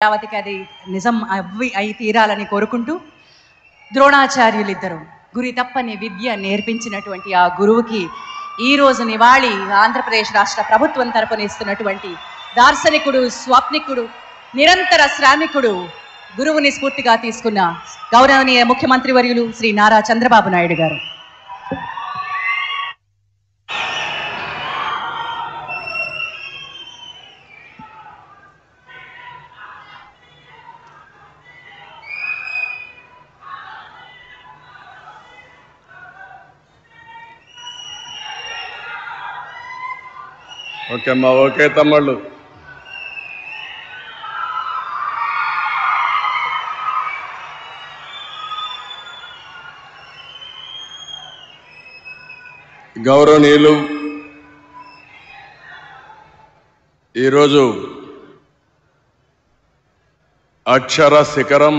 యావతికి అది నిజం అయి తీరాలని కోరుకుంటూ ద్రోణాచార్యులిద్దరు గురి తప్పని విద్య నేర్పించినటువంటి ఆ గురువుకి ఈ రోజు నివాళి ఆంధ్రప్రదేశ్ రాష్ట్ర ప్రభుత్వం తరపున ఇస్తున్నటువంటి దార్శనికుడు, స్వాప్నికుడు, నిరంతర శ్రామికుడు, గురువుని స్ఫూర్తిగా తీసుకున్న గౌరవనీయ ముఖ్యమంత్రి వర్యులు శ్రీ నారా చంద్రబాబు నాయుడు గారు. ఓకే అమ్మా, ఓకే తమ్ముళ్ళు. గౌరవనీయులు, ఈరోజు అక్షర శిఖరం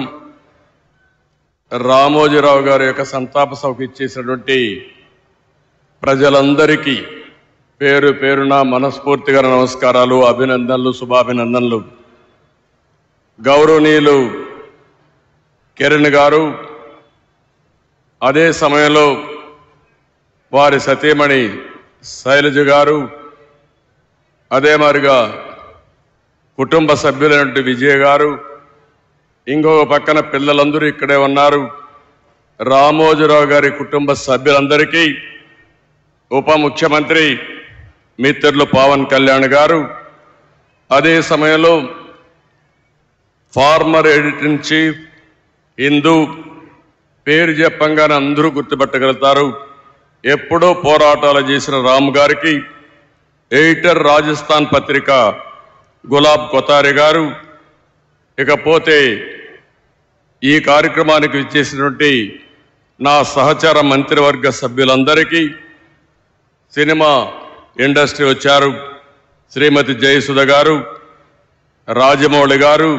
రామోజీరావు గారి యొక్క సంతాప సభకు ఇచ్చేసినటువంటి ప్రజలందరికీ పేరు పేరున మనస్ఫూర్తిగా నమస్కారాలు, అభినందనలు, శుభాభినందనలు. గౌరవనీయులు కిరణ్ గారు, అదే సమయంలో వారి సతీమణి శైలజ గారు, అదే మరిగా కుటుంబ సభ్యులైనటువంటి విజయ్ గారు, ఇంకొక పక్కన పిల్లలందరూ ఇక్కడే ఉన్నారు. రామోజీరావు గారి కుటుంబ సభ్యులందరికీ ఉప ముఖ్యమంత్రి మిత్రులు పవన్ కళ్యాణ్ గారు, అదే సమయంలో former editor in chief Hindu, పేరు చెప్పంగానే అందరూ గుర్తుపెట్టగలుగుతారు, ఎప్పుడో పోరాటాలు చేసిన రామ్ గారికి, ఎడిటర్ రాజస్థాన్ పత్రిక గులాబ్ కొతారి గారు, ఇకపోతే ఈ కార్యక్రమానికి ఇచ్చేసినటువంటి నా సహచర మంత్రివర్గ సభ్యులందరికీ, సినిమా ఇండస్ట్రీ వచ్చారు శ్రీమతి జయసుధ గారు, రాజమౌళి గారు,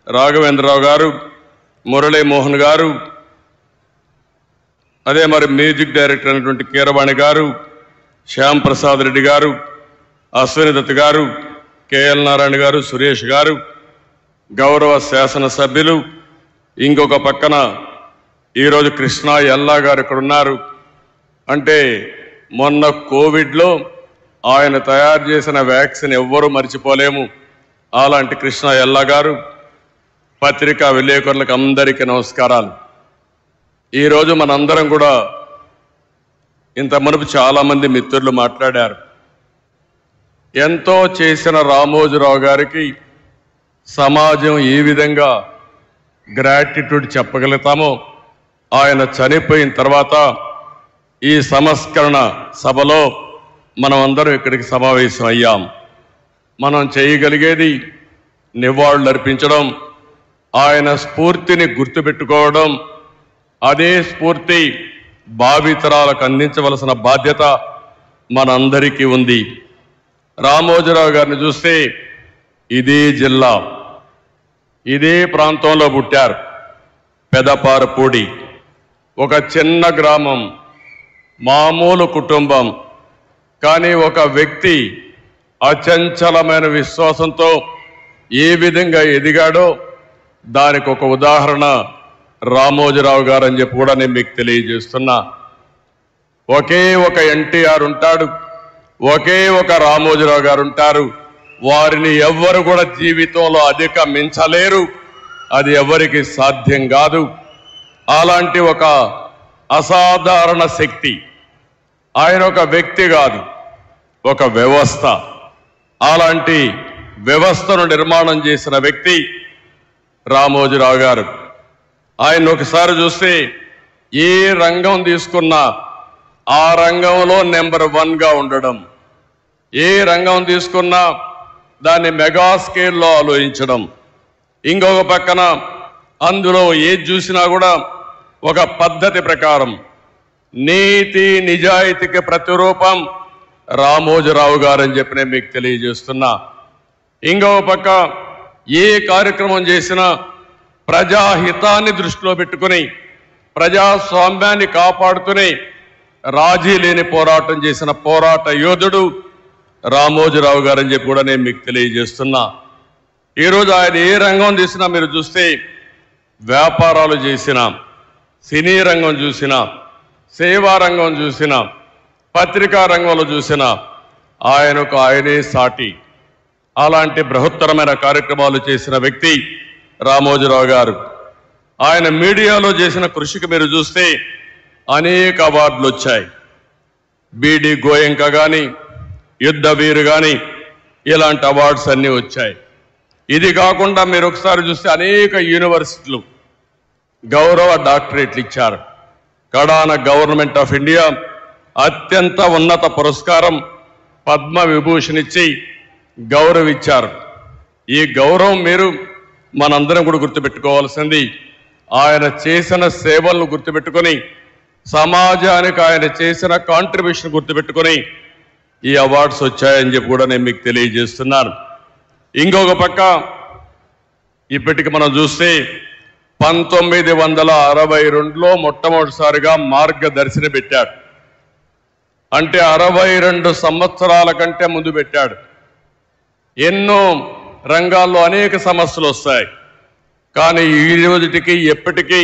రాఘవేంద్రరావు గారు, మురళీమోహన్ గారు, అదే మరి మ్యూజిక్ డైరెక్టర్ అయినటువంటి కీరవాణి గారు, శ్యామ్ ప్రసాద్ రెడ్డి గారు, అశ్విని దత్ గారు, కేఎల్ నారాయణ గారు, సురేష్ గారు, గౌరవ శాసనసభ్యులు, ఇంకొక పక్కన ఈరోజు కృష్ణా ఎల్లా గారు ఇక్కడ ఉన్నారు. అంటే మొన్న కోవిడ్లో ఆయన తయారు చేసిన వ్యాక్సిన్ ఎవ్వరూ మర్చిపోలేము. అలాంటి కృష్ణ ఎల్లా గారు, పత్రికా విలేకరులకు అందరికీ నమస్కారాలు. ఈరోజు మనందరం కూడా ఇంత మునుపు చాలామంది మిత్రులు మాట్లాడారు. ఎంతో చేసిన రామోజీరావు గారికి సమాజం ఏ విధంగా గ్రాటిట్యూడ్ చెప్పగలుగుతామో, ఆయన చనిపోయిన తర్వాత ఈ సంస్కరణ సభలో మనం అందరం ఇక్కడికి సమావేశం అయ్యాం. మనం చేయగలిగేది నివాళులు అర్పించడం, ఆయన స్ఫూర్తిని గుర్తుపెట్టుకోవడం, అదే స్ఫూర్తి భావితరాలకు అందించవలసిన బాధ్యత మనందరికీ ఉంది. రామోజీరావు గారిని చూస్తే ఇదే జిల్లా, ఇదే ప్రాంతంలో పుట్టారు. పెదపారపూడి, ఒక చిన్న గ్రామం, మామూలు కుటుంబం. కానీ ఒక వ్యక్తి అచంచలమైన విశ్వాసంతో ఏ విధంగా ఎదిగాడో దానికి ఒక ఉదాహరణ రామోజీరావు గారు అని చెప్పి కూడా నేను మీకు తెలియజేస్తున్నా. ఒకే ఒక ఎన్టీఆర్ ఉంటాడు, ఒకే ఒక రామోజీరావు గారు ఉంటారు. వారిని ఎవ్వరు కూడా జీవితంలో అధిగమించలేరు, అది ఎవరికి సాధ్యం కాదు. అలాంటి ఒక అసాధారణ శక్తి. ఆయన ఒక వ్యక్తి కాదు, ఒక వ్యవస్థ. అలాంటి వ్యవస్థను నిర్మాణం చేసిన వ్యక్తి రామోజీరావు గారు. ఆయన ఒకసారి చూస్తే ఏ రంగం తీసుకున్నా ఆ రంగంలో నెంబర్ 1గా ఉండడం, ఏ రంగం తీసుకున్నా దాన్ని మెగా స్కేల్లో ఆలోచించడం, ఇంకొక పక్కన అందులో ఏది చూసినా కూడా ఒక పద్ధతి ప్రకారం నీతి నిజాయితీకి ప్రతిరూపం రామోజీరావు గారు అని చెప్పి నేను మీకు తెలియజేస్తున్నా. ఇంకొక పక్క ఏ కార్యక్రమం చేసినా ప్రజాహితాన్ని దృష్టిలో పెట్టుకుని, ప్రజాస్వామ్యాన్ని కాపాడుతూనే రాజీ లేని పోరాటం చేసిన పోరాట యోధుడు రామోజీరావు గారు అని చెప్పి కూడా నేను మీకు తెలియజేస్తున్నా. ఈరోజు ఆయన ఏ రంగం తీసినా మీరు చూస్తే, వ్యాపారాలు చేసినా, సినీ రంగం చూసినా, సేవా రంగం చూసినా, పత్రికా రంగంలో చూసినా ఆయనే సాటి. అలాంటి బృహత్తరమైన కార్యక్రమాలు చేసిన వ్యక్తి రామోజీరావు గారు. ఆయన మీడియాలో చేసిన కృషికి మీరు చూస్తే అనేక అవార్డులు వచ్చాయి. బీడి గోయంక కానీ, యుద్ధ వీరు కానీ, ఇలాంటి అవార్డ్స్ అన్నీ వచ్చాయి. ఇది కాకుండా మీరు ఒకసారి చూస్తే అనేక యూనివర్సిటీలు గౌరవ డాక్టరేట్లు ఇచ్చారు. కడాన గవర్నమెంట్ ఆఫ్ ఇండియా అత్యంత ఉన్నత పురస్కారం పద్మ విభూషణ్ ఇచ్చి గౌరవించారు. ఈ గౌరవం మీరు మనందరం కూడా గుర్తుపెట్టుకోవాల్సింది. ఆయన చేసిన సేవలను గుర్తుపెట్టుకొని, సమాజానికి ఆయన చేసిన కాంట్రిబ్యూషన్ గుర్తుపెట్టుకొని ఈ అవార్డ్స్ వచ్చాయని చెప్పి కూడా నేను మీకు తెలియజేస్తున్నాను. ఇంకొక పక్క ఇప్పటికి మనం చూస్తే 1962లో మొట్టమొదటిసారిగా మార్గదర్శిని పెట్టాడు. అంటే 62 సంవత్సరాల కంటే ముందు పెట్టాడు. ఎన్నో రంగాల్లో అనేక సమస్యలు వస్తాయి, కానీ ఈ రోజుటికి ఎప్పటికీ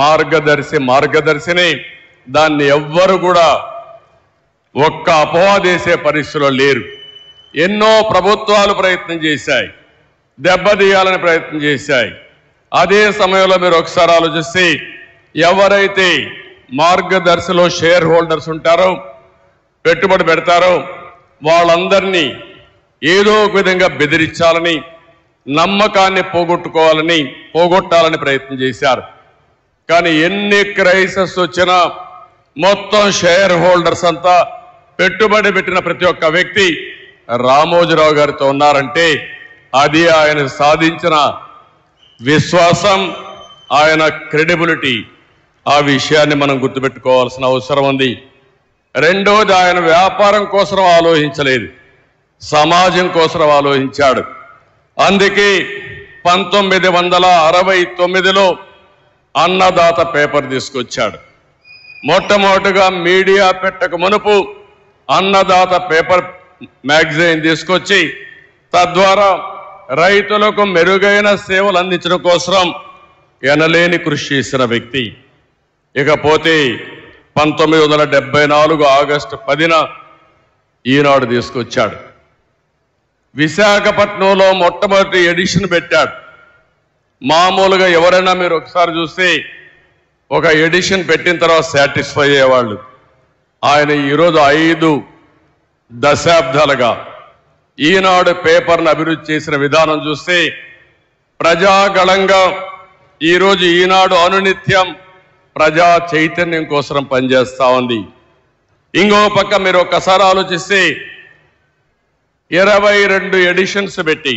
మార్గదర్శిని దాన్ని ఎవ్వరు కూడా ఒక్క అపవాదేసే పరిస్థితిలో లేరు. ఎన్నో ప్రభుత్వాలు ప్రయత్నం చేశాయి, దెబ్బతీయాలని ప్రయత్నం చేశాయి. అదే సమయంలో మీరు ఒకసారి ఆలోచిస్తే, ఎవరైతే మార్గదర్శిలో షేర్ హోల్డర్స్ ఉంటారో, పెట్టుబడి పెడతారో, వాళ్ళందరినీ ఏదో ఒక విధంగా బెదిరించాలని, నమ్మకాన్ని పోగొట్టాలని ప్రయత్నం చేశారు. కానీ ఎన్ని క్రైసిస్ వచ్చినా మొత్తం షేర్ హోల్డర్స్ అంతా, పెట్టుబడి పెట్టిన ప్రతి ఒక్క వ్యక్తి రామోజీరావు గారితో ఉన్నారంటే అది ఆయన సాధించిన విశ్వాసం, ఆయన క్రెడిబిలిటీ. ఆ విషయాన్ని మనం గుర్తుపెట్టుకోవాల్సిన అవసరం ఉంది. రెండోది, ఆయన వ్యాపారం కోసం ఆలోచించలేదు, సమాజం కోసం ఆలోచించాడు. అందుకే 1969లో అన్నదాత పేపర్ తీసుకొచ్చాడు. మొట్టమొదటిగా మీడియా పెట్టక మునుపు అన్నదాత పేపర్ మ్యాగజైన్ తీసుకొచ్చి, తద్వారా రైతులకు మెరుగైన సేవలు అందించడం కోసం ఎనలేని కృషి చేసిన వ్యక్తి. ఇకపోతే 1974 ఆగస్టు 10న ఈనాడు తీసుకొచ్చాడు. విశాఖపట్నంలో మొట్టమొదటి ఎడిషన్ పెట్టాడు. మామూలుగా ఎవరైనా మీరు ఒకసారి చూస్తే ఒక ఎడిషన్ పెట్టిన తర్వాత సాటిస్ఫై అయ్యేవాళ్ళు. ఆయన ఈరోజు 5 దశాబ్దాలుగా ఈనాడు పేపర్ను అభివృద్ధి చేసిన విధానం చూస్తే ప్రజాగళంగా ఈరోజు ఈనాడు అనునిత్యం ప్రజా చైతన్యం కోసం పనిచేస్తూ ఉంది. ఇంకో పక్క మీరు ఒక్కసారి ఆలోచిస్తే 22 ఎడిషన్స్ పెట్టి,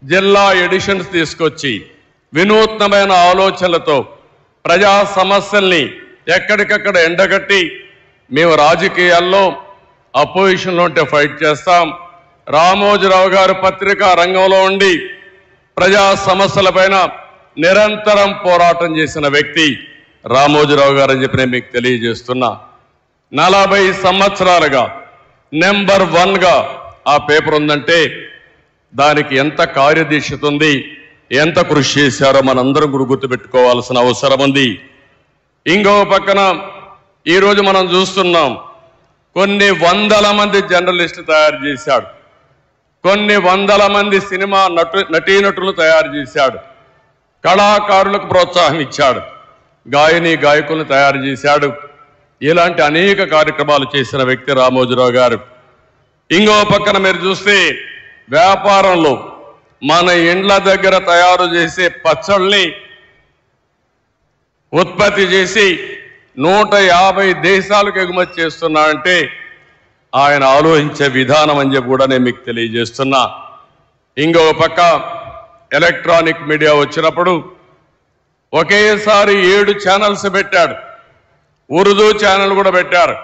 జిల్లా ఎడిషన్స్ తీసుకొచ్చి, వినూత్నమైన ఆలోచనలతో ప్రజా సమస్యల్ని ఎక్కడికక్కడ ఎండగట్టి, మేము రాజకీయాల్లో అపోజిషన్లో ఉంటే ఫైట్ చేస్తాం, రామోజీరావు గారు పత్రికా రంగంలో ఉండి ప్రజా సమస్యలపైన నిరంతరం పోరాటం చేసిన వ్యక్తి రామోజీరావు గారు అని చెప్పి నేను మీకు తెలియజేస్తున్నా. 40 సంవత్సరాలుగా నెంబర్ 1గా ఆ పేపర్ ఉందంటే దానికి ఎంత కార్యదీక్షత ఉంది, ఎంత కృషి చేశారో మనందరం కూడా గుర్తుపెట్టుకోవాల్సిన అవసరం ఉంది. ఇంకో పక్కన ఈరోజు మనం చూస్తున్నాం, కొన్ని వందల మంది జర్నలిస్టులు తయారు చేశాడు, కొన్ని వందల మంది సినిమా నటీనటులు తయారు చేశాడు, కళాకారులకు ప్రోత్సాహం ఇచ్చాడు, గాయకులను తయారు చేశాడు. ఇలాంటి అనేక కార్యక్రమాలు చేసిన వ్యక్తి రామోజీరావు గారు. ఇంకో పక్కన మీరు చూస్తే వ్యాపారంలో మన ఇండ్ల దగ్గర తయారు చేసే పచ్చళ్ళని ఉత్పత్తి చేసి 150 దేశాలకు ఎగుమతి చేస్తున్నాడంటే ఆయన ఆలోచించే విధానం అని చెప్పి కూడా నేను మీకు తెలియజేస్తున్నా. ఇంకో పక్క ఎలక్ట్రానిక్ మీడియా వచ్చినప్పుడు ఒకేసారి 7 ఛానల్స్ పెట్టాడు. ఉర్దూ ఛానల్ కూడా పెట్టారు.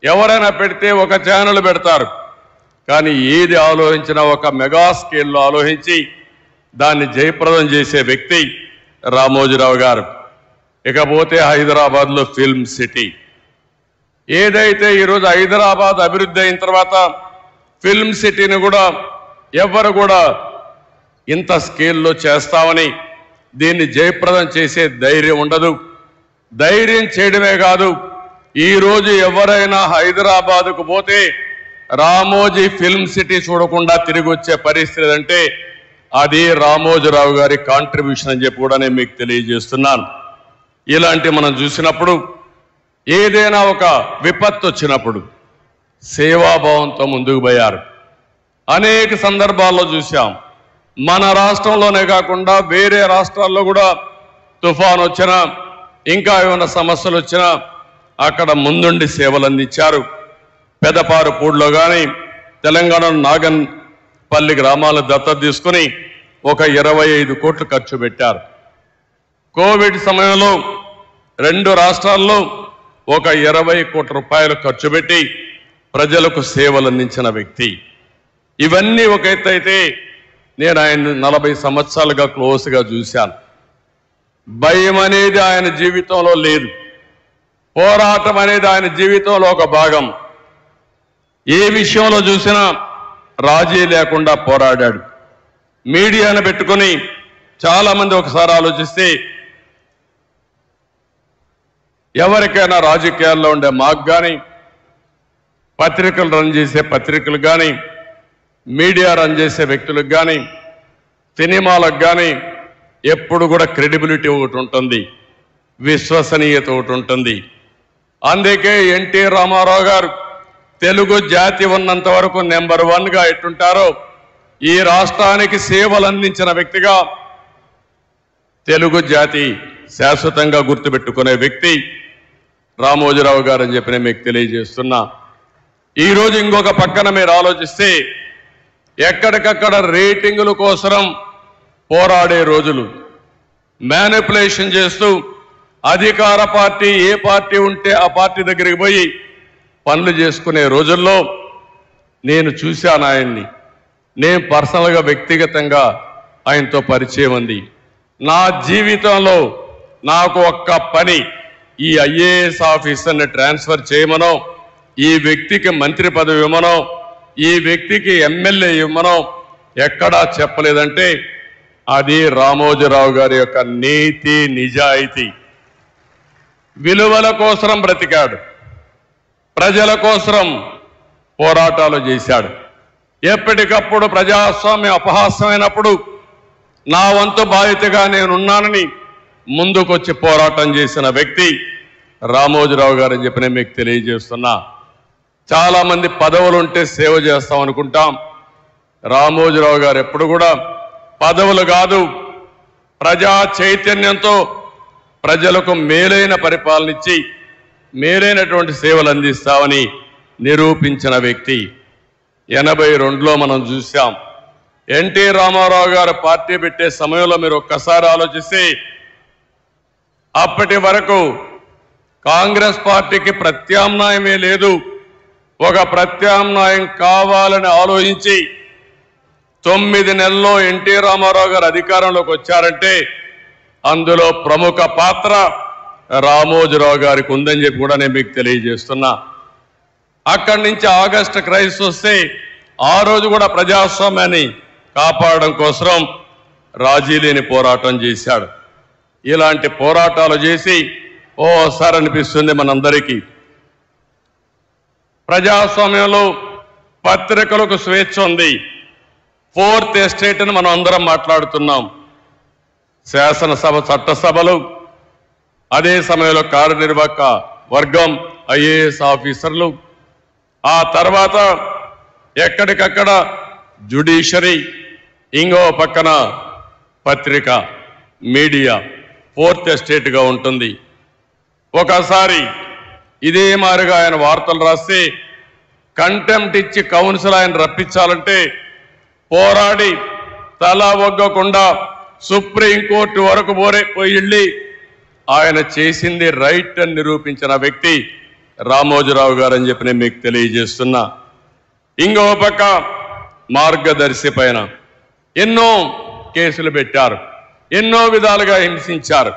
ఎవరైనా పెడితే ఒక ఛానల్ పెడతారు, కానీ ఏది ఆలోచించినా ఒక మెగా స్కేల్లో ఆలోచించి దాన్ని జయప్రదం చేసే వ్యక్తి రామోజీరావు గారు. ఇకపోతే హైదరాబాద్లో ఫిల్మ్ సిటీ, ఏదైతే ఈరోజు హైదరాబాద్ అభివృద్ధి అయిన తర్వాత ఫిల్మ్ సిటీని కూడా ఎవరు కూడా ఇంత స్కేల్లో చేస్తామని దీన్ని జయప్రదం చేసే ధైర్యం ఉండదు. ధైర్యం చేయడమే కాదు, ఈరోజు ఎవరైనా హైదరాబాదుకు పోతే రామోజీ ఫిల్మ్ సిటీ చూడకుండా తిరిగి వచ్చే పరిస్థితి అంటే అది రామోజీరావు గారి కాంట్రిబ్యూషన్ అని చెప్పి కూడా నేను మీకు తెలియజేస్తున్నాను. ఇలాంటి మనం చూసినప్పుడు ఏదైనా ఒక విపత్తు వచ్చినప్పుడు సేవాభావంతో ముందుకు పోయారు. అనేక సందర్భాల్లో చూసాం. మన రాష్ట్రంలోనే కాకుండా వేరే రాష్ట్రాల్లో కూడా తుఫాన్ వచ్చినా ఇంకా ఏమైనా సమస్యలు వచ్చినా అక్కడ ముందుండి సేవలు అందించారు. పెదపారుపూడిలో కానీ తెలంగాణ నాగన్పల్లి గ్రామాలను దత్తత తీసుకుని ఒక 25 కోట్లు ఖర్చు పెట్టారు. కోవిడ్ సమయంలో 2 రాష్ట్రాల్లో ఒక 20 కోట్ల రూపాయలు ఖర్చు పెట్టి ప్రజలకు సేవలు అందించిన వ్యక్తి. ఇవన్నీ ఒక ఎత్తు అయితే, నేను ఆయన 40 సంవత్సరాలుగా క్లోజ్గా చూశాను. భయం అనేది ఆయన జీవితంలో లేదు. పోరాటం అనేది ఆయన జీవితంలో ఒక భాగం. ఏ విషయంలో చూసినా రాజీ లేకుండా పోరాడాడు. మీడియాను పెట్టుకుని చాలామంది ఒకసారి ఆలోచిస్తే, ఎవరికైనా రాజకీయాల్లో ఉండే మాకు కానీ, పత్రికలు రన్ చేసే పత్రికలు కానీ, మీడియా రన్ చేసే వ్యక్తులకు కానీ, సినిమాలకు కానీ ఎప్పుడు కూడా క్రెడిబిలిటీ ఒకటి ఉంటుంది, విశ్వసనీయత ఒకటి ఉంటుంది. అందుకే ఎన్టీ రామారావు గారు తెలుగు జాతి ఉన్నంత వరకు నెంబర్ 1గా ఎట్టుంటారో ఈ రాష్ట్రానికి సేవలు అందించిన వ్యక్తిగా తెలుగు జాతి శాశ్వతంగా గుర్తుపెట్టుకునే వ్యక్తి రామోజీరావు గారు అని చెప్పి నేను మీకు తెలియజేస్తున్నా. ఈరోజు ఇంకొక పక్కన మీరు ఆలోచిస్తే ఎక్కడికక్కడ రేటింగుల కోసం పోరాడే రోజులు, మ్యానిపులేషన్ చేస్తూ అధికార పార్టీ ఏ పార్టీ ఉంటే ఆ పార్టీ దగ్గరికి పోయి పనులు చేసుకునే రోజుల్లో నేను చూశాను ఆయన్ని. నేను పర్సనల్గా వ్యక్తిగతంగా ఆయనతో పరిచయం ఉంది. నా జీవితంలో నాకు ఒక్క పని, ఈ ఐఏఎస్ ఆఫీసర్ని ట్రాన్స్ఫర్ చేయమనో, ఈ వ్యక్తికి మంత్రి పదవి ఇవ్వమనో, ఈ వ్యక్తికి ఎమ్మెల్యే ఇవ్వమనో ఎక్కడా చెప్పలేదంటే అది రామోజీరావు గారి యొక్క నీతి నిజాయితీ. విలువల కోసం బ్రతికాడు, ప్రజల కోసం పోరాటాలు చేశాడు. ఎప్పటికప్పుడు ప్రజాస్వామ్యం అపహాస్యమైనప్పుడు నా వంతు బాధ్యతగా నేనున్నానని ముందుకొచ్చి పోరాటం చేసిన వ్యక్తి రామోజీరావు గారు అని చెప్పి నేను మీకు తెలియజేస్తున్నా. చాలామంది పదవులు ఉంటే సేవ చేస్తాం అనుకుంటాం. రామోజీరావు గారు ఎప్పుడు కూడా పదవులు కాదు, ప్రజా చైతన్యంతో ప్రజలకు మేలైన పరిపాలన ఇచ్చి మేలైనటువంటి సేవలు అందిస్తామని నిరూపించిన వ్యక్తి. 82లో మనం చూసాం. ఎన్టీ రామారావు గారు పార్టీ పెట్టే సమయంలో మీరు ఒక్కసారి ఆలోచిస్తే అప్పటి వరకు కాంగ్రెస్ పార్టీకి ప్రత్యామ్నాయమే లేదు. ఒక ప్రత్యామ్నాయం కావాలని ఆలోచించి 9 నెలల్లో ఎన్టీ రామారావు గారు అధికారంలోకి వచ్చారంటే అందులో ప్రముఖ పాత్ర రామోజీరావు గారికి ఉందని చెప్పి కూడా నేను మీకు తెలియజేస్తున్నా. అక్కడి నుంచి ఆగస్టు క్రైసిస్ వస్తే ఆ రోజు కూడా ప్రజాస్వామ్యాన్ని కాపాడడం కోసం రాజీ లేని పోరాటం చేశాడు. ఇలాంటి పోరాటాలు చేసి ఓసారి అనిపిస్తుంది మనందరికీ, ప్రజాస్వామ్యంలో పత్రికలకు స్వేచ్ఛ ఉంది. 4th ఎస్టేట్ అని మనం అందరం మాట్లాడుతున్నాం. శాసనసభ, చట్టసభలు, అదే సమయంలో కార్యనిర్వాహక వర్గం, ఐఏఎస్ ఆఫీసర్లు, ఆ తర్వాత ఎక్కడికక్కడ జ్యుడిషియరీ, ఇంకో పక్కన పత్రిక, మీడియా 4th ఎస్టేట్గా ఉంటుంది. ఒకసారి ఇదే మారిగా ఆయన వార్తలు రాస్తే కంటెంప్ట్ ఇచ్చి కౌన్సిల్ ఆయన రప్పించాలంటే పోరాడి తల ఒగ్గకుండా సుప్రీంకోర్టు వరకు పోయి ఆయన చేసింది రైట్ అని నిరూపించిన వ్యక్తి రామోజీరావు గారు అని చెప్పి నేను మీకు తెలియజేస్తున్నా. ఇంకో పక్క మార్గదర్శి పైన ఎన్నో కేసులు పెట్టారు, ఎన్నో విధాలుగా హింసించారు.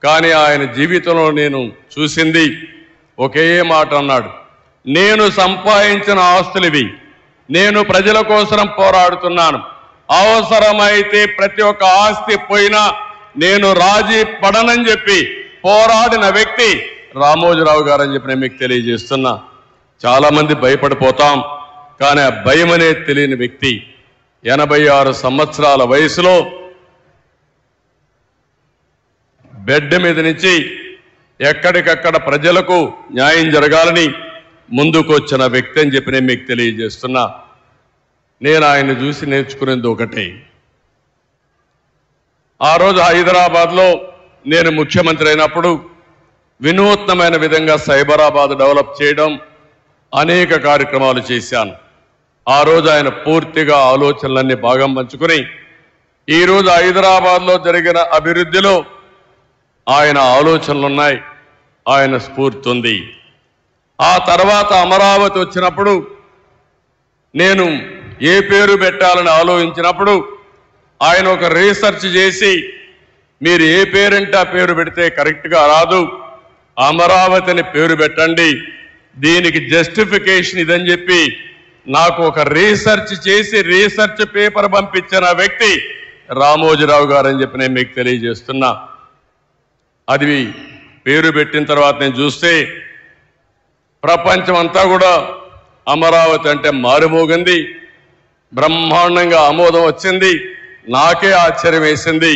కానీ ఆయన జీవితంలో నేను చూసింది ఒకే మాట అన్నాడు, నేను సంపాదించిన ఆస్తులు ఇవి, నేను ప్రజల కోసం పోరాడుతున్నాను, అవసరమైతే ప్రతి ఒక్క ఆస్తి పోయినా నేను రాజీ పడనని చెప్పి పోరాడిన వ్యక్తి రామోజీరావు గారు అని చెప్పి నేను మీకు తెలియజేస్తున్నా. చాలా మంది భయపడిపోతాం, కానీ ఆ భయం అనేది తెలియని వ్యక్తి 86 సంవత్సరాల వయసులో బెడ్ మీద నుంచి ఎక్కడికక్కడ ప్రజలకు న్యాయం జరగాలని ముందుకు వచ్చిన వ్యక్తి అని చెప్పి నేను మీకు తెలియజేస్తున్నా. నేను ఆయన చూసి నేర్చుకునేది ఒకటే. ఆ రోజు హైదరాబాద్లో నేను ముఖ్యమంత్రి అయినప్పుడు వినూత్నమైన విధంగా సైబరాబాద్ డెవలప్ చేయడం అనేక కార్యక్రమాలు చేశాను. ఆ రోజు ఆయన పూర్తిగా ఆలోచనలన్నీ భాగం పంచుకుని ఈరోజు హైదరాబాద్లో జరిగిన అభివృద్ధిలో ఆయన ఆలోచనలున్నాయి, ఆయన స్ఫూర్తి ఉంది. ఆ తర్వాత అమరావతి వచ్చినప్పుడు నేను ఏ పేరు పెట్టాలని ఆలోచించినప్పుడు ఆయన ఒక రీసెర్చ్ చేసి మీరు ఏ పేరంటే ఆ పేరు పెడితే కరెక్ట్గా రాదు, అమరావతిని పేరు పెట్టండి, దీనికి జస్టిఫికేషన్ ఇదని చెప్పి నాకు ఒక రీసెర్చ్ చేసి రీసెర్చ్ పేపర్ పంపించిన వ్యక్తి రామోజీరావు గారు అని చెప్పి నేను మీకు తెలియజేస్తున్నా. అది పేరు పెట్టిన తర్వాత నేను చూస్తే ప్రపంచం అంతా కూడా అమరావతి అంటే మారుమోగింది, బ్రహ్మాండంగా ఆమోదం వచ్చింది. నాకే ఆశ్చర్యం వేసింది.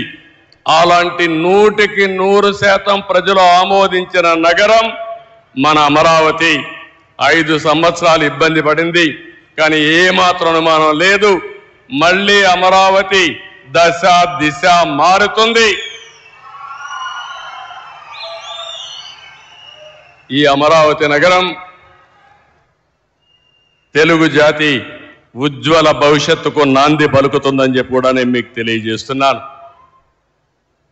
అలాంటి 100% ప్రజలు ఆమోదించిన నగరం మన అమరావతి. 5 సంవత్సరాలు ఇబ్బంది పడింది, కానీ ఏమాత్రం అనుమానం లేదు, మళ్ళీ అమరావతి దశ దిశ మారుతుంది. ఈ అమరావతి నగరం తెలుగు జాతి ఉజ్వల భవిష్యత్తుకు నాంది పలుకుతుందని చెప్పి కూడా నేను మీకు తెలియజేస్తున్నాను.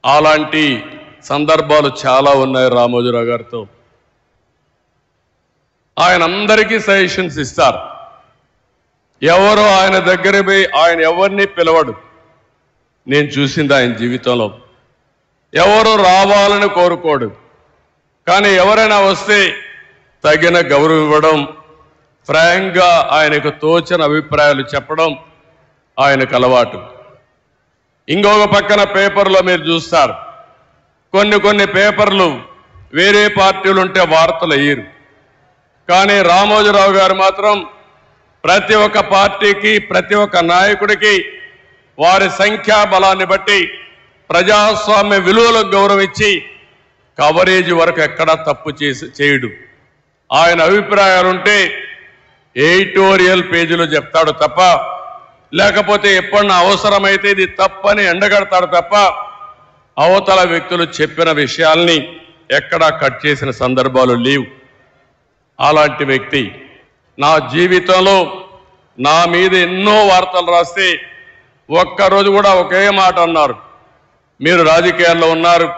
అలాంటి సందర్భాలు చాలా ఉన్నాయి రామోజీరావు గారితో. ఆయన అందరికీ సజెషన్స్ ఇస్తారు. ఎవరు ఆయన దగ్గర పోయి ఆయన ఎవరిని పిలవడు. నేను చూసింది ఆయన జీవితంలో. ఎవరు రావాలని కోరుకోడు, కానీ ఎవరైనా వస్తే తగిన గౌరవం ఇవ్వడం, ఫ్రాంక్గా ఆయనకు తోచిన అభిప్రాయాలు చెప్పడం ఆయనకు అలవాటు. ఇంకొక పక్కన పేపర్లో మీరు చూస్తారు, కొన్ని పేపర్లు వేరే పార్టీలు ఉంటే వార్తలు అయ్యారు, కానీ రామోజీరావు గారు మాత్రం ప్రతి ఒక్క పార్టీకి ప్రతి ఒక్క నాయకుడికి వారి సంఖ్యాబలాన్ని బట్టి ప్రజాస్వామ్య విలువలకు గౌరవం ఇచ్చి కవరేజ్ వరకు ఎక్కడా తప్పు చేయడు. ఆయన అభిప్రాయాలుంటే ఎడిటోరియల్ పేజీలో చెప్తాడు తప్ప, లేకపోతే ఎప్పుడన్నా అవసరమైతే ఇది తప్పని ఎండగడతాడు తప్ప అవతల వ్యక్తులు చెప్పిన విషయాల్ని ఎక్కడా కట్ చేసిన సందర్భాలు లేవు. అలాంటి వ్యక్తి నా జీవితంలో నా మీద ఎన్నో వార్తలు రాస్తే ఒక్కరోజు కూడా ఒకే మాట అన్నారు, మీరు రాజకీయాల్లో ఉన్నారు,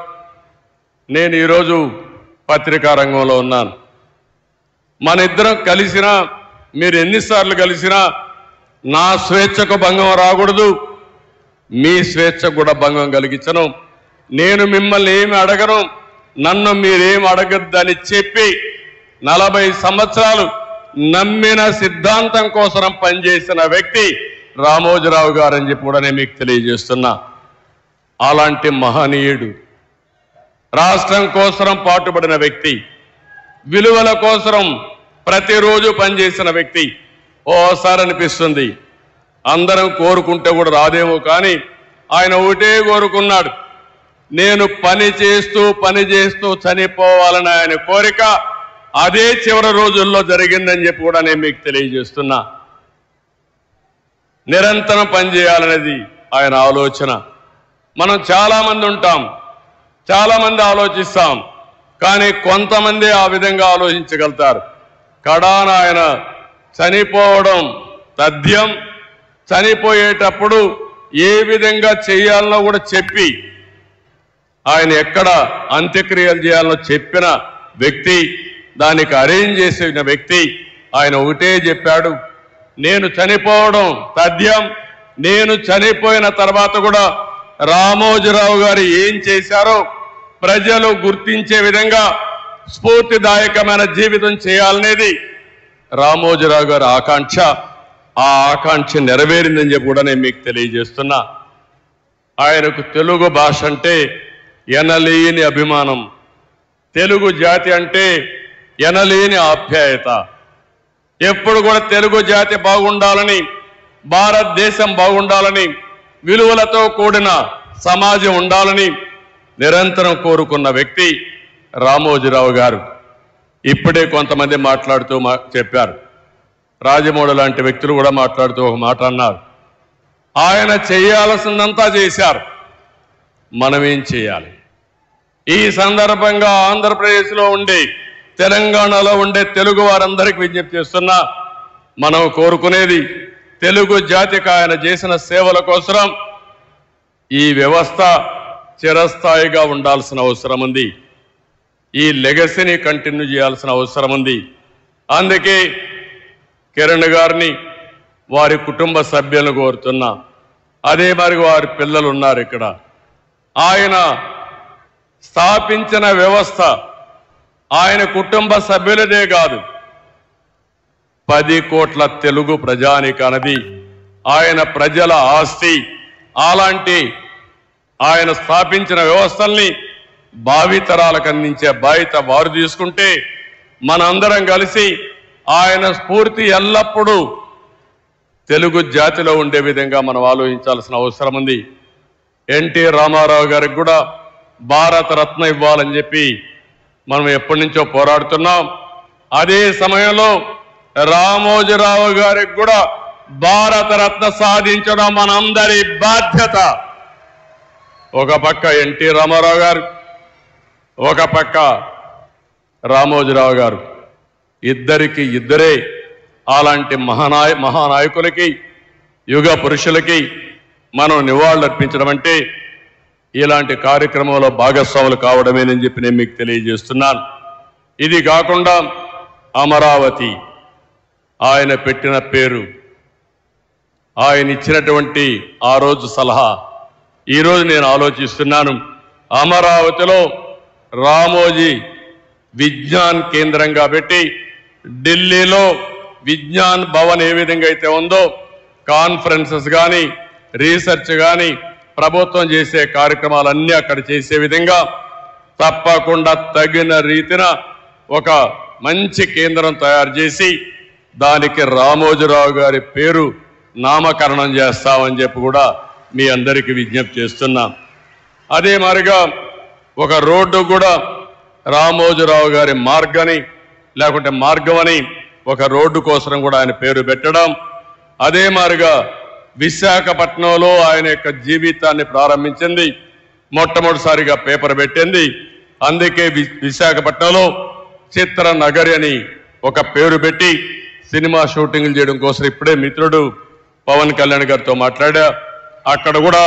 నేను ఈరోజు పత్రికా రంగంలో ఉన్నాను, మన ఇద్దరం కలిసినా మీరు ఎన్నిసార్లు కలిసినా నా స్వేచ్ఛకు భంగం రాకూడదు, మీ స్వేచ్ఛకు కూడా భంగం కలిగించను, నేను మిమ్మల్ని ఏమి అడగను, నన్ను మీరేమి అడగద్దని చెప్పి 40 సంవత్సరాలు నమ్మిన సిద్ధాంతం కోసం పనిచేసిన వ్యక్తి రామోజీరావు గారు అని చెప్పి కూడా నేను మీకు తెలియజేస్తున్నా. అలాంటి మహనీయుడు, రాష్ట్రం కోసం పాటుపడిన వ్యక్తి, విలువల కోసం ప్రతిరోజు పనిచేసిన వ్యక్తి. ఓసారి అనిపిస్తుంది అందరం కోరుకుంటే కూడా రాదేమో, కానీ ఆయన ఒకటే కోరుకున్నాడు, నేను పని చేస్తూ చనిపోవాలని ఆయన కోరిక. అదే చివరి రోజుల్లో జరిగిందని చెప్పి కూడా నేను మీకు తెలియజేస్తున్నా. నిరంతరం పనిచేయాలనేది ఆయన ఆలోచన. మనం చాలామంది ఉంటాం, చాలామంది ఆలోచిస్తాం, కానీ కొంతమంది ఆ విధంగా ఆలోచించగలుగుతారు. కడాన ఆయన చనిపోవడం తథ్యం. చనిపోయేటప్పుడు ఏ విధంగా చేయాలనో కూడా చెప్పి, ఆయన ఎక్కడ అంత్యక్రియలు చేయాలనో చెప్పిన వ్యక్తి, దానికి అరేంజ్ చేసిన వ్యక్తి. ఆయన ఒకటే చెప్పాడు, నేను చనిపోవడం తథ్యం, నేను చనిపోయిన తర్వాత కూడా రామోజీరావు గారు ఏం చేశారో ప్రజలు గుర్తించే విధంగా స్ఫూర్తిదాయకమైన జీవితం చేయాలనేది రామోజీరావు గారి ఆకాంక్ష. ఆ ఆకాంక్ష నెరవేరిందని చెప్పి కూడా నేను మీకు తెలియజేస్తున్నా. ఆయనకు తెలుగు భాష అంటే ఎనలేని అభిమానం, తెలుగు జాతి అంటే ఎనలేని ఆప్యాయత. ఎప్పుడు కూడా తెలుగు జాతి బాగుండాలని, భారతదేశం బాగుండాలని, విలువలతో కూడిన సమాజం ఉండాలని నిరంతరం కోరుకున్న వ్యక్తి రామోజీరావు గారు. ఇప్పుడే కొంతమంది మాట్లాడుతూ చెప్పారు, రాజమౌళి లాంటి వ్యక్తులు కూడా మాట్లాడుతూ ఒక మాట అన్నారు, ఆయన చేయాల్సిందంతా చేశారు, మనమేం చేయాలి? ఈ సందర్భంగా ఆంధ్రప్రదేశ్లో ఉండే, తెలంగాణలో ఉండే తెలుగు వారందరికీ విజ్ఞప్తి చేస్తున్నా, మనం కోరుకునేది తెలుగు జాతికి ఆయన చేసిన సేవల కోసం ఈ వ్యవస్థ చిరస్థాయిగా ఉండాల్సిన అవసరం ఉంది. ఈ లెగసీని కంటిన్యూ చేయాల్సిన అవసరం ఉంది. అందుకే కిరణ్ గారిని, వారి కుటుంబ సభ్యులను కోరుతున్నా. అదే మరి వారి పిల్లలు ఉన్నారు ఇక్కడ. ఆయన స్థాపించిన వ్యవస్థ ఆయన కుటుంబ సభ్యులదే కాదు, 10 కోట్ల తెలుగు ప్రజానికన్నది ఆయన ప్రజల ఆస్తి. అలాంటి ఆయన స్థాపించిన వ్యవస్థల్ని భావితరాలకు అందించే బాధ్యత వారు తీసుకుంటే, మనందరం కలిసి ఆయన స్ఫూర్తి ఎల్లప్పుడూ తెలుగు జాతిలో ఉండే విధంగా మనం ఆలోచించాల్సిన అవసరం ఉంది. ఎన్టీ రామారావు గారికి కూడా భారతరత్న ఇవ్వాలని చెప్పి మనం ఎప్పటి నుంచో పోరాడుతున్నాం. అదే సమయంలో రామోజీరావు గారికి కూడా భారతరత్న సాధించడం మనందరి బాధ్యత. ఒక పక్క ఎన్టీ రామారావు గారు, ఒక పక్క రామోజీరావు గారు, ఇద్దరే అలాంటి మహానాయకులకి, యుగ పురుషులకి మనం నివాళులర్పించడం అంటే ఇలాంటి కార్యక్రమంలో భాగస్వాములు కావడమేనని చెప్పి నేను మీకు తెలియజేస్తున్నాను. ఇది కాకుండా అమరావతి ఆయన పెట్టిన పేరు, ఆయన ఇచ్చినటువంటి ఆ రోజు సలహా, ఈరోజు నేను ఆలోచిస్తున్నాను, అమరావతిలో రామోజీ విజ్ఞాన్ కేంద్రంగా పెట్టి, ఢిల్లీలో విజ్ఞాన్ భవన్ ఏ విధంగా అయితే ఉందో, కాన్ఫరెన్సెస్ కానీ, రీసెర్చ్ కానీ, ప్రభుత్వం చేసే కార్యక్రమాలన్నీ అక్కడ చేసే విధంగా తప్పకుండా తగిన రీతిన ఒక మంచి కేంద్రం తయారు చేసి దానికి రామోజీరావు గారి పేరు నామకరణం చేస్తామని చెప్పి కూడా మీ అందరికీ విజ్ఞప్తి చేస్తున్నాం. అదే మాదిరిగా ఒక రోడ్డు కూడా రామోజీరావు గారి మార్గని, లేకుంటే మార్గం అని ఒక రోడ్డు కోసం కూడా ఆయన పేరు పెట్టడం. అదే మాదిరిగా విశాఖపట్నంలో ఆయన యొక్క జీవితాన్ని ప్రారంభించింది, మొట్టమొదటిసారిగా పేపర్ పెట్టింది. అందుకే విశాఖపట్నంలో చిత్ర నగరి అని ఒక పేరు పెట్టి సినిమా షూటింగ్లు చేయడం కోసం ఇప్పుడే మిత్రుడు పవన్ కళ్యాణ్ గారితో మాట్లాడా. అక్కడ కూడా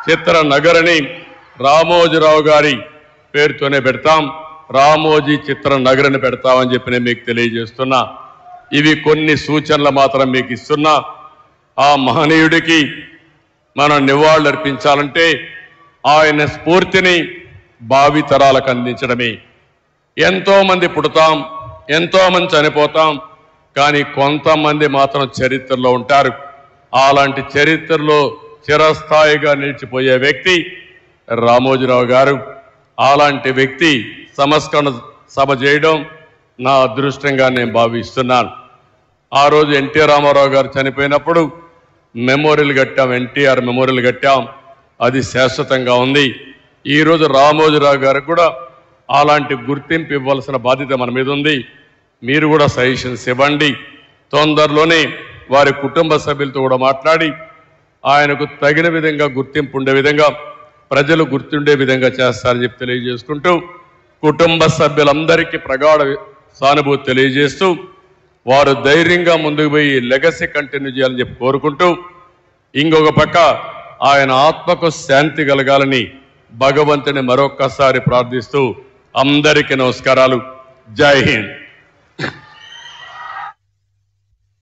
చిత్ర నగర్ అని రామోజీరావు గారి పేరుతోనే పెడతాం, రామోజీ చిత్ర నగర్ అని పెడతామని చెప్పి నేను మీకు తెలియజేస్తున్నా. ఇవి కొన్ని సూచనలు మాత్రం మీకు ఇస్తున్నా. ఆ మహనీయుడికి మనం నివాళులు అర్పించాలంటే ఆయన స్ఫూర్తిని భావితరాలకు అందించడమే. ఎంతో మంది పుడతాం, ఎంతో మంది చనిపోతాం, కానీ కొంతమంది మాత్రం చరిత్రలో ఉంటారు. అలాంటి చరిత్రలో చిరస్థాయిగా నిలిచిపోయే వ్యక్తి రామోజీరావు గారు. అలాంటి వ్యక్తి సంస్కరణ సభ చేయడం నా అదృష్టంగా నేను భావిస్తున్నాను. ఆ రోజు ఎన్టీ రామారావు గారు చనిపోయినప్పుడు మెమోరియల్ కట్టాం, ఎన్టీఆర్ మెమోరియల్ కట్టాం, అది శాశ్వతంగా ఉంది. ఈరోజు రామోజీరావు గారికి కూడా అలాంటి గుర్తింపు ఇవ్వాల్సిన బాధ్యత మన మీద ఉంది. మీరు కూడా సజెషన్స్ ఇవ్వండి. తొందరలోనే వారి కుటుంబ సభ్యులతో కూడా మాట్లాడి ఆయనకు తగిన విధంగా గుర్తింపు ఉండే విధంగా, ప్రజలు గుర్తుండే విధంగా చేస్తారని చెప్పి తెలియజేసుకుంటూ, కుటుంబ సభ్యులందరికీ ప్రగాఢ సానుభూతి తెలియజేస్తూ, వారు ధైర్యంగా ముందుకు పోయి లెగసీ కంటిన్యూ చేయాలని చెప్పి కోరుకుంటూ, ఇంకొక పక్క ఆయన ఆత్మకు శాంతి కలగాలని భగవంతుని మరొక్కసారి ప్రార్థిస్తూ అందరికీ నమస్కారాలు. జై హింద్.